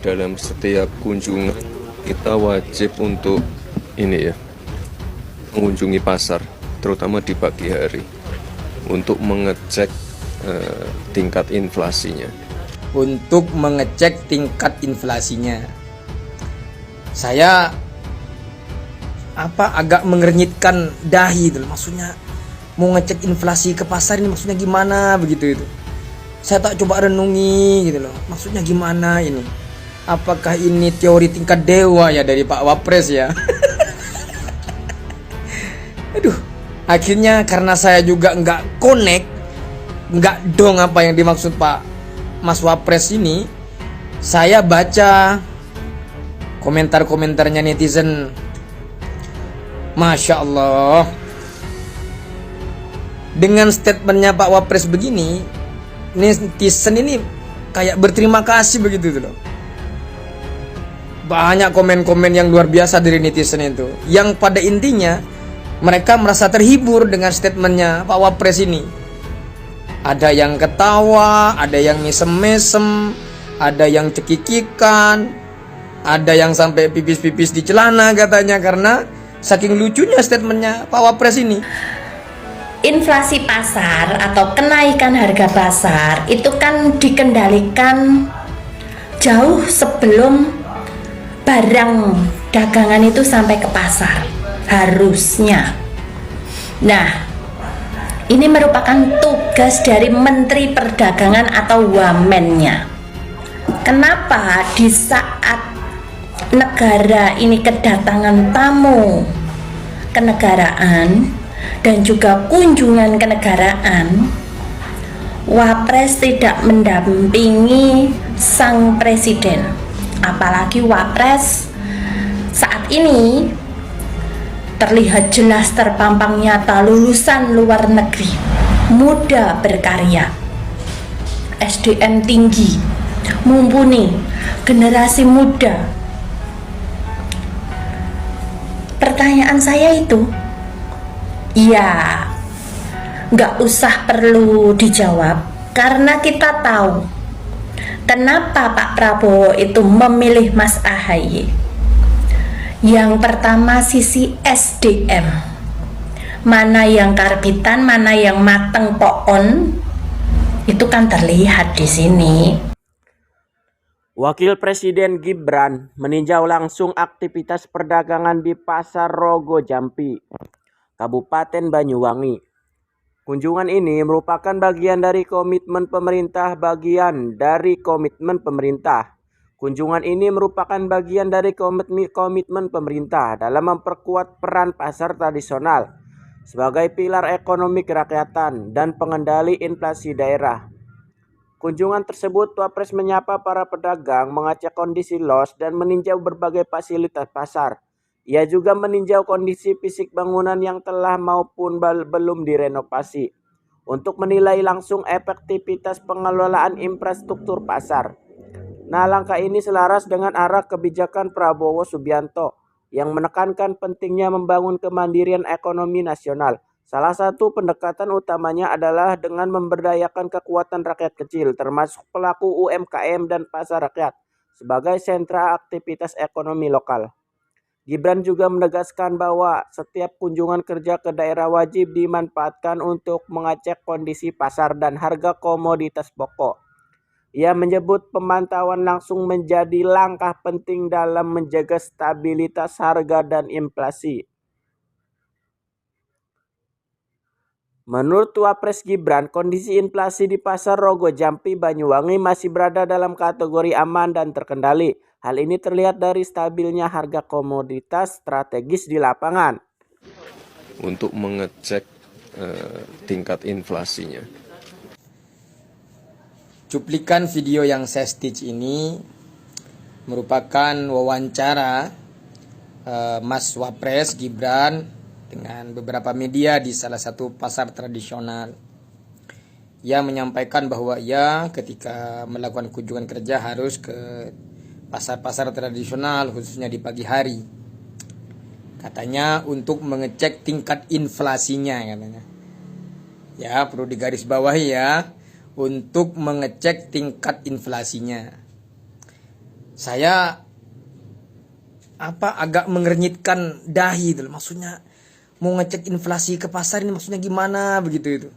Dalam setiap kunjungan kita wajib untuk ini ya, mengunjungi pasar, terutama di pagi hari, untuk mengecek tingkat inflasinya. Untuk mengecek tingkat inflasinya, saya agak mengernyitkan dahi itu, maksudnya mau ngecek inflasi ke pasar ini maksudnya gimana begitu itu. Saya tak coba renungi gitu loh, maksudnya gimana ini? Apakah ini teori tingkat dewa ya dari Pak Wapres ya? Aduh, akhirnya karena saya juga nggak connect, nggak dong apa yang dimaksud Pak Mas Wapres ini, saya baca komentar-komentarnya netizen. Masya Allah, dengan statementnya Pak Wapres begini, netizen ini kayak berterima kasih begitu loh. Banyak komen-komen yang luar biasa dari netizen itu, yang pada intinya mereka merasa terhibur dengan statementnya Pak Wapres ini. Ada yang ketawa, ada yang mesem-mesem, ada yang cekikikan, ada yang sampai pipis-pipis di celana katanya, karena saking lucunya statementnya Pak Wapres ini. Inflasi pasar atau kenaikan harga pasar itu kan dikendalikan jauh sebelum barang dagangan itu sampai ke pasar, harusnya. Nah, ini merupakan tugas dari Menteri Perdagangan atau Wamennya. Kenapa di saat negara ini kedatangan tamu kenegaraan dan juga kunjungan kenegaraan, Wapres tidak mendampingi sang presiden? Apalagi Wapres saat ini terlihat jelas terpampang nyata lulusan luar negeri, muda berkarya, SDM tinggi, mumpuni, generasi muda. Pertanyaan saya itu, ya, nggak usah perlu dijawab, karena kita tahu kenapa Pak Prabowo itu memilih Mas AHY. Yang pertama, sisi SDM, mana yang karbitan, mana yang mateng pokon, itu kan terlihat di sini. Wakil Presiden Gibran meninjau langsung aktivitas perdagangan di Pasar Rogo Jampi, Kabupaten Banyuwangi. Kunjungan ini merupakan bagian dari komitmen pemerintah Kunjungan ini merupakan bagian dari komitmen pemerintah dalam memperkuat peran pasar tradisional sebagai pilar ekonomi kerakyatan dan pengendali inflasi daerah. Kunjungan tersebut, Wapres menyapa para pedagang, mengecek kondisi los, dan meninjau berbagai fasilitas pasar. Ia juga meninjau kondisi fisik bangunan yang telah maupun belum direnovasi untuk menilai langsung efektivitas pengelolaan infrastruktur pasar. Nah, langkah ini selaras dengan arah kebijakan Prabowo Subianto yang menekankan pentingnya membangun kemandirian ekonomi nasional. Salah satu pendekatan utamanya adalah dengan memberdayakan kekuatan rakyat kecil, termasuk pelaku UMKM dan pasar rakyat, sebagai sentra aktivitas ekonomi lokal. Gibran juga menegaskan bahwa setiap kunjungan kerja ke daerah wajib dimanfaatkan untuk mengecek kondisi pasar dan harga komoditas pokok. Ia menyebut pemantauan langsung menjadi langkah penting dalam menjaga stabilitas harga dan inflasi. Menurut Wapres Gibran, kondisi inflasi di Pasar Rogo Jampi, Banyuwangi masih berada dalam kategori aman dan terkendali. Hal ini terlihat dari stabilnya harga komoditas strategis di lapangan. Untuk mengecek tingkat inflasinya. Cuplikan video yang saya stitch ini merupakan wawancara Mas Wapres Gibran dengan beberapa media di salah satu pasar tradisional. Ia menyampaikan bahwa ia ketika melakukan kunjungan kerja harus ke pasar-pasar tradisional, khususnya di pagi hari. Katanya untuk mengecek tingkat inflasinya katanya. Ya, perlu digarisbawahi ya, untuk mengecek tingkat inflasinya. saya agak mengernyitkan dahi gitu. Maksudnya mau ngecek inflasi ke pasar ini maksudnya gimana begitu itu.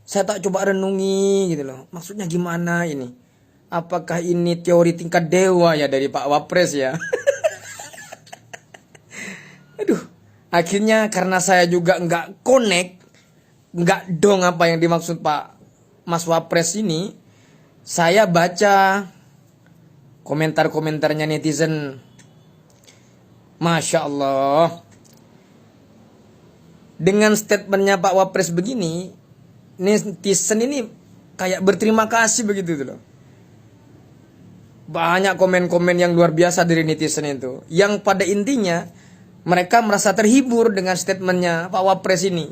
Saya tak coba renungi gitu loh. Maksudnya gimana ini? Apakah ini teori tingkat dewa ya dari Pak Wapres ya? Aduh, akhirnya karena saya juga nggak connect, nggak dong apa yang dimaksud Pak Mas Wapres ini, saya baca komentar-komentarnya netizen. Masya Allah. Dengan statementnya Pak Wapres begini, netizen ini kayak berterima kasih begitu loh. Banyak komen-komen yang luar biasa dari netizen itu, yang pada intinya mereka merasa terhibur dengan statementnya Pak Wapres ini.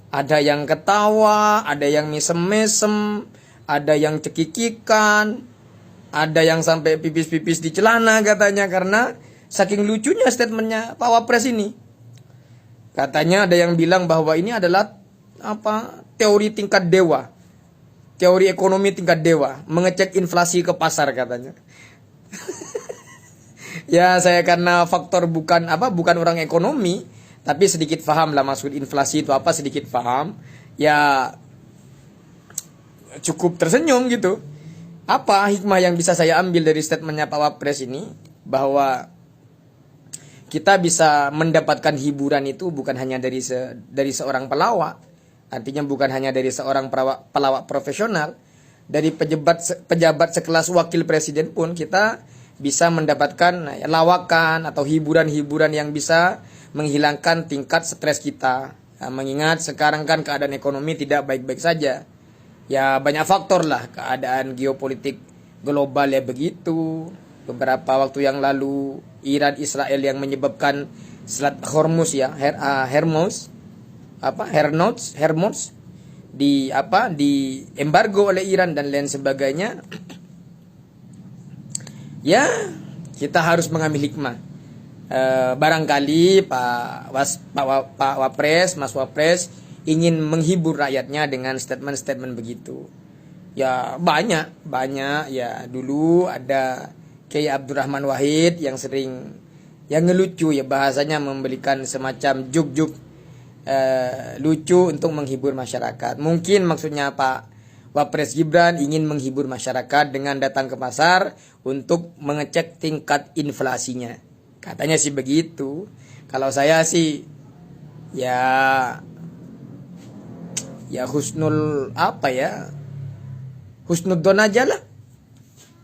Ada yang ketawa, ada yang mesem-mesem, ada yang cekikikan, ada yang sampai pipis-pipis di celana katanya karena saking lucunya statementnya Pak Wapres ini. Katanya ada yang bilang bahwa ini adalah teori tingkat dewa. Teori ekonomi tingkat dewa, mengecek inflasi ke pasar katanya. Ya, saya karena faktor bukan orang ekonomi, tapi sedikit paham lah maksud inflasi itu apa, sedikit paham. Ya cukup tersenyum gitu. Apa hikmah yang bisa saya ambil dari statementnya Pak Wapres ini? Bahwa kita bisa mendapatkan hiburan itu bukan hanya dari seorang pelawak. Artinya bukan hanya dari seorang pelawak profesional, dari pejabat sekelas wakil presiden pun kita bisa mendapatkan lawakan atau hiburan-hiburan yang bisa menghilangkan tingkat stres kita. Nah, mengingat sekarang kan keadaan ekonomi tidak baik-baik saja. Ya banyak faktor lah, keadaan geopolitik global ya begitu. Beberapa waktu yang lalu Iran Israel yang menyebabkan Selat Hormuz ya, Hermuz di embargo oleh Iran dan lain sebagainya. Ya, kita harus mengambil hikmah. Barangkali Pak Wapres, Mas Wapres ingin menghibur rakyatnya dengan statement-statement begitu. Ya banyak ya. Dulu ada Kiai Abdurrahman Wahid yang sering yang ngelucu ya, bahasanya memberikan semacam juk-juk lucu untuk menghibur masyarakat. Mungkin maksudnya Pak Wapres Gibran ingin menghibur masyarakat dengan datang ke pasar untuk mengecek tingkat inflasinya. Katanya sih begitu. Kalau saya sih ya husnudzon aja lah.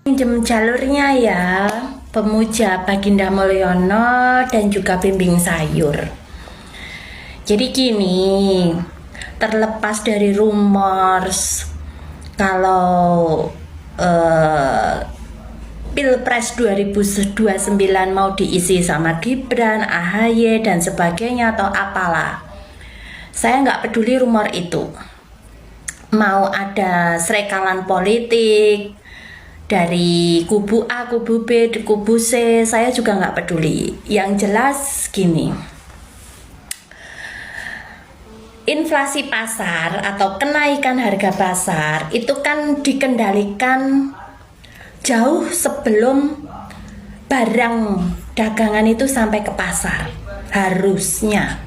Pinjem jalurnya ya, pemuja Baginda Mulyono dan juga Bimbing Sayur. Jadi gini, terlepas dari rumors kalau Pilpres 2029 mau diisi sama Gibran, AHY dan sebagainya atau apalah, saya nggak peduli rumor itu. Mau ada serekalan politik dari kubu A, kubu B, kubu C, saya juga nggak peduli. Yang jelas gini, inflasi pasar atau kenaikan harga pasar itu kan dikendalikan jauh sebelum barang dagangan itu sampai ke pasar, harusnya.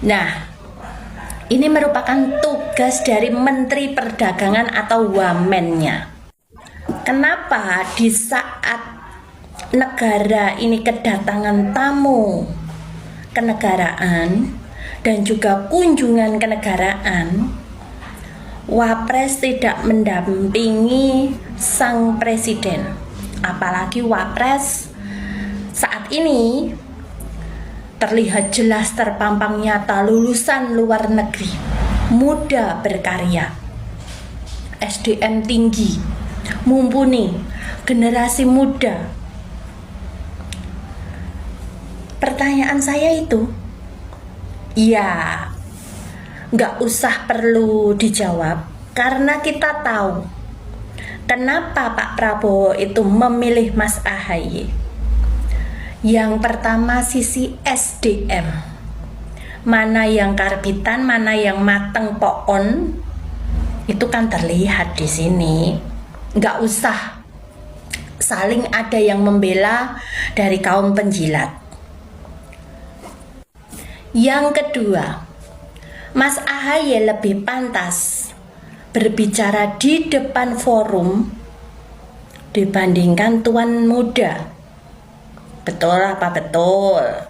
Nah, ini merupakan tugas dari Menteri Perdagangan atau wamennya. Kenapa di saat negara ini kedatangan tamu kenegaraan dan juga kunjungan kenegaraan, Wapres tidak mendampingi sang presiden? Apalagi Wapres saat ini terlihat jelas terpampang nyata lulusan luar negeri, muda berkarya, SDM tinggi, mumpuni, generasi muda. Pertanyaan saya itu, ya nggak usah perlu dijawab karena kita tahu kenapa Pak Prabowo itu memilih Mas AHY. Yang pertama sisi SDM, mana yang karbitan, mana yang mateng poon, itu kan terlihat di sini. Nggak usah saling ada yang membela dari kaum penjilat. Yang kedua, Mas AHY lebih pantas berbicara di depan forum dibandingkan tuan muda. Betul apa betul?